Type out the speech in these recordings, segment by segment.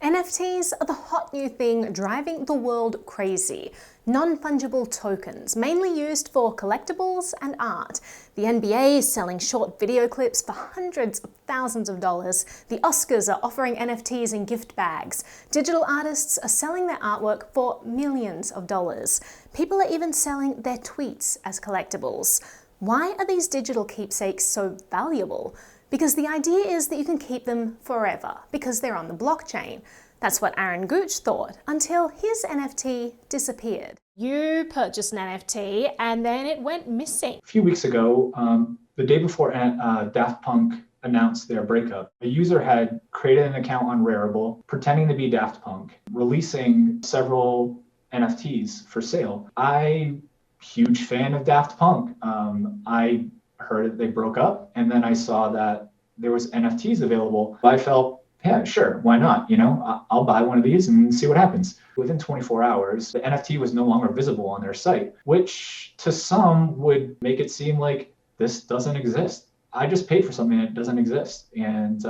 NFTs are the hot new thing driving the world crazy. Non-fungible tokens, mainly used for collectibles and art. The NBA is selling short video clips for hundreds of thousands of dollars. The Oscars are offering NFTs in gift bags. Digital artists are selling their artwork for millions of dollars. People are even selling their tweets as collectibles. Why are these digital keepsakes so valuable? Because the idea is that you can keep them forever, because they're on the blockchain. That's what Aaron Gooch thought, until his NFT disappeared. You purchased an NFT and then it went missing. A few weeks ago, the day before Daft Punk announced their breakup, a user had created an account on Rarible, pretending to be Daft Punk, releasing several NFTs for sale. Huge fan of Daft Punk. I heard that they broke up, and then I saw that there was NFTs available. I felt, yeah, sure, why not? I'll buy one of these and see what happens. Within 24 hours, the NFT was no longer visible on their site, which to some would make it seem like this doesn't exist. I just paid for something that doesn't exist, and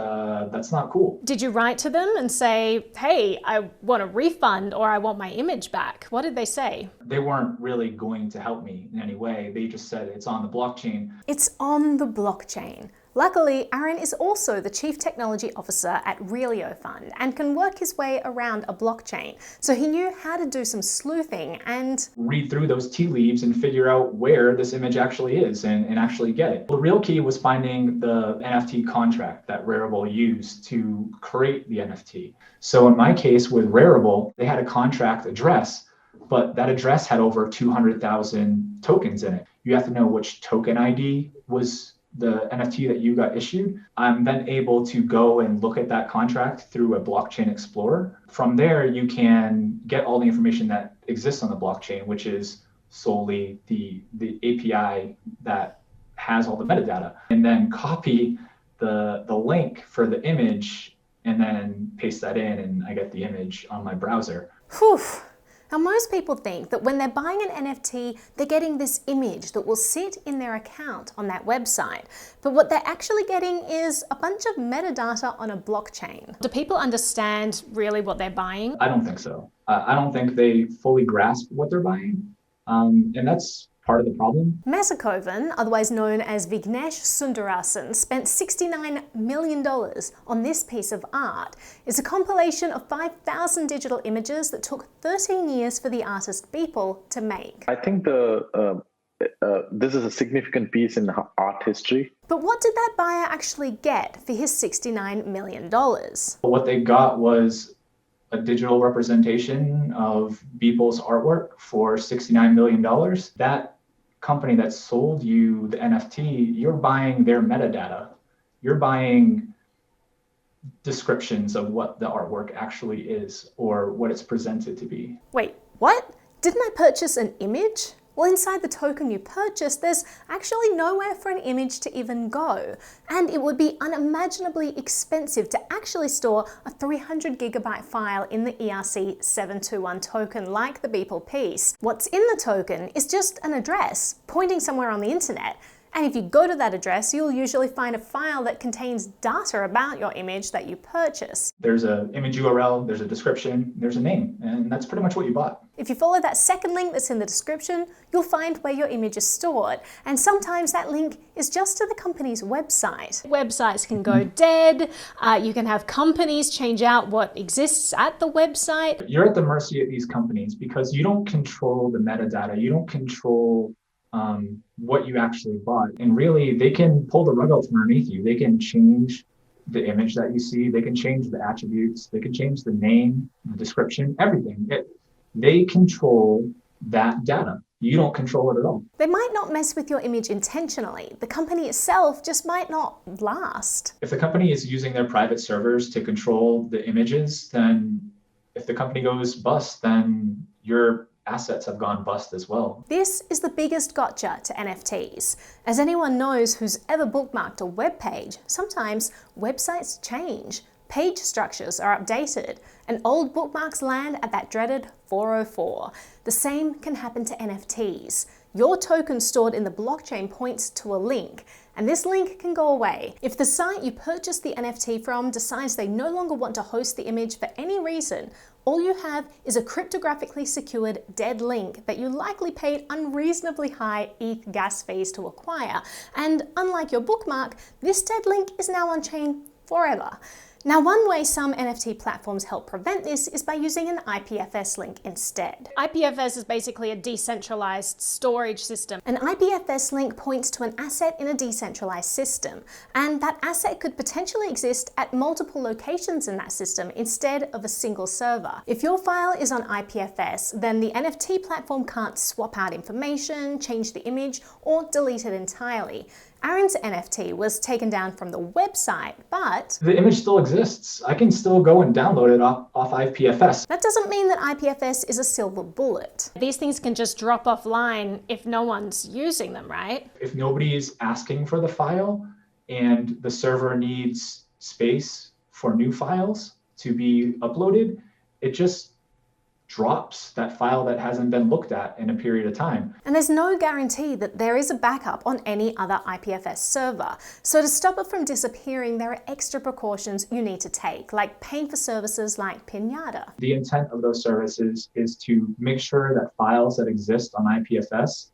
that's not cool. Did you write to them and say, hey, I want a refund or I want my image back? What did they say? They weren't really going to help me in any way. They just said it's on the blockchain. It's on the blockchain. Luckily, Aaron is also the Chief Technology Officer at Realio Fund and can work his way around a blockchain. So he knew how to do some sleuthing and read through those tea leaves and figure out where this image actually is and actually get it. The real key was finding the NFT contract that Rarible used to create the NFT. So in my case with Rarible, they had a contract address, but that address had over 200,000 tokens in it. You have to know which token ID was the NFT that you got issued. I'm then able to go and look at that contract through a blockchain explorer. From there, you can get all the information that exists on the blockchain, which is solely the API that has all the metadata, and then copy the link for the image and then paste that in, and I get the image on my browser. Whew. Now, most people think that when they're buying an NFT, they're getting this image that will sit in their account on that website. But what they're actually getting is a bunch of metadata on a blockchain. Do people understand really what they're buying? I don't think so. I don't think they fully grasp what they're buying. And that's part of the problem. Masakovan, otherwise known as Vignesh Sundarasan, spent $69 million on this piece of art. It's a compilation of 5,000 digital images that took 13 years for the artist Beeple to make. I think this is a significant piece in art history. But what did that buyer actually get for his $69 million? What they got was a digital representation of Beeple's artwork for $69 million. That company that sold you the NFT, you're buying their metadata. You're buying descriptions of what the artwork actually is or what it's presented to be. Wait, what? Didn't I purchase an image? Well, inside the token you purchased, there's actually nowhere for an image to even go. And it would be unimaginably expensive to actually store a 300 gigabyte file in the ERC721 token like the Beeple piece. What's in the token is just an address pointing somewhere on the internet. And if you go to that address, you'll usually find a file that contains data about your image that you purchase. There's an image URL, there's a description, there's a name, and that's pretty much what you bought. If you follow that second link that's in the description, you'll find where your image is stored. And sometimes that link is just to the company's website. Websites can go dead. You can have companies change out what exists at the website. You're at the mercy of these companies because you don't control the metadata. You don't control what you actually bought. And really, they can pull the rug out from underneath you. They can change the image that you see. They can change the attributes. They can change the name, the description, everything. They control that data. You don't control it at all. They might not mess with your image intentionally. The company itself just might not last. If the company is using their private servers to control the images, then if the company goes bust, then your assets have gone bust as well. This is the biggest gotcha to NFTs. As anyone knows who's ever bookmarked a web page, sometimes websites change. Page structures are updated, and old bookmarks land at that dreaded 404. The same can happen to NFTs. your token stored in the blockchain points to a link, and this link can go away. If the site you purchased the NFT from decides they no longer want to host the image for any reason, all you have is a cryptographically secured dead link that you likely paid unreasonably high ETH gas fees to acquire. And unlike your bookmark, this dead link is now on chain forever. Now, one way some NFT platforms help prevent this is by using an IPFS link instead. IPFS is basically a decentralized storage system. An IPFS link points to an asset in a decentralized system, and that asset could potentially exist at multiple locations in that system instead of a single server. If your file is on IPFS, then the NFT platform can't swap out information, change the image, or delete it entirely. Aaron's NFT was taken down from the website, but the image still exists. I can still go and download it off IPFS. That doesn't mean that IPFS is a silver bullet. These things can just drop offline if no one's using them, right? If nobody's asking for the file and the server needs space for new files to be uploaded, it just drops that file that hasn't been looked at in a period of time. And there's no guarantee that there is a backup on any other IPFS server. So to stop it from disappearing, there are extra precautions you need to take, like paying for services like Pinata. The intent of those services is to make sure that files that exist on IPFS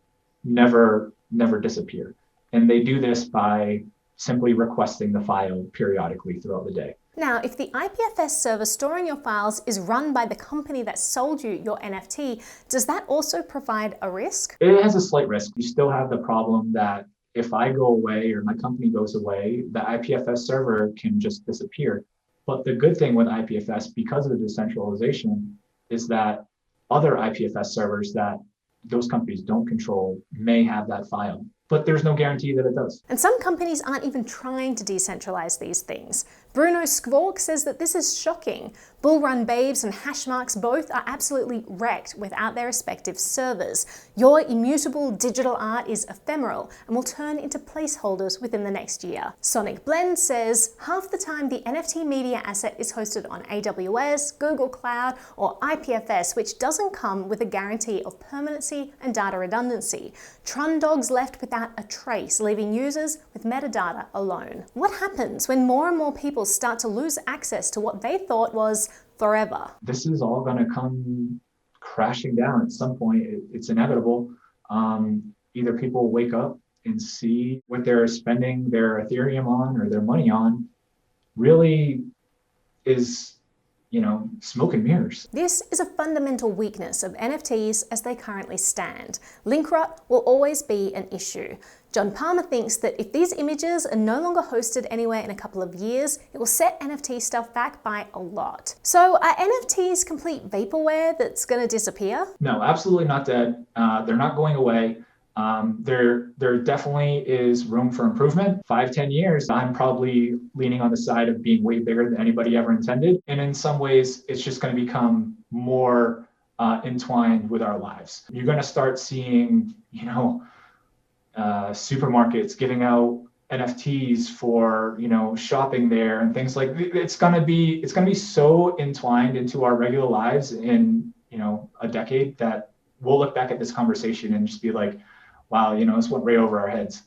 never disappear. And they do this by simply requesting the file periodically throughout the day. Now, if the IPFS server storing your files is run by the company that sold you your NFT, does that also provide a risk? It has a slight risk. You still have the problem that if I go away or my company goes away, the IPFS server can just disappear. But the good thing with IPFS, because of the decentralization, is that other IPFS servers that those companies don't control may have that file. But there's no guarantee that it does. And some companies aren't even trying to decentralize these things. Bruno Skvork says that this is shocking. Bullrun Babes and Hashmarks both are absolutely wrecked without their respective servers. Your immutable digital art is ephemeral and will turn into placeholders within the next year. Sonic Blend says, half the time the NFT media asset is hosted on AWS, Google Cloud, or IPFS, which doesn't come with a guarantee of permanency and data redundancy. Tron Dog's left without a trace, leaving users with metadata alone. What happens when more and more people start to lose access to what they thought was forever? This is all going to come crashing down at some point. It's inevitable. Either people wake up and see what they're spending their Ethereum on or their money on really is, smoke and mirrors. This is a fundamental weakness of NFTs as they currently stand. Link rot will always be an issue. John Palmer thinks that if these images are no longer hosted anywhere in a couple of years, it will set NFT stuff back by a lot. So are NFTs complete vaporware that's going to disappear? No, absolutely not dead. They're not going away. There definitely is room for improvement. 5-10 years, I'm probably leaning on the side of being way bigger than anybody ever intended. And in some ways, it's just going to become more entwined with our lives. You're going to start seeing, supermarkets giving out NFTs for, shopping there and things like that. It's going to be so entwined into our regular lives in, a decade that we'll look back at this conversation and just be like, wow, this went right over our heads.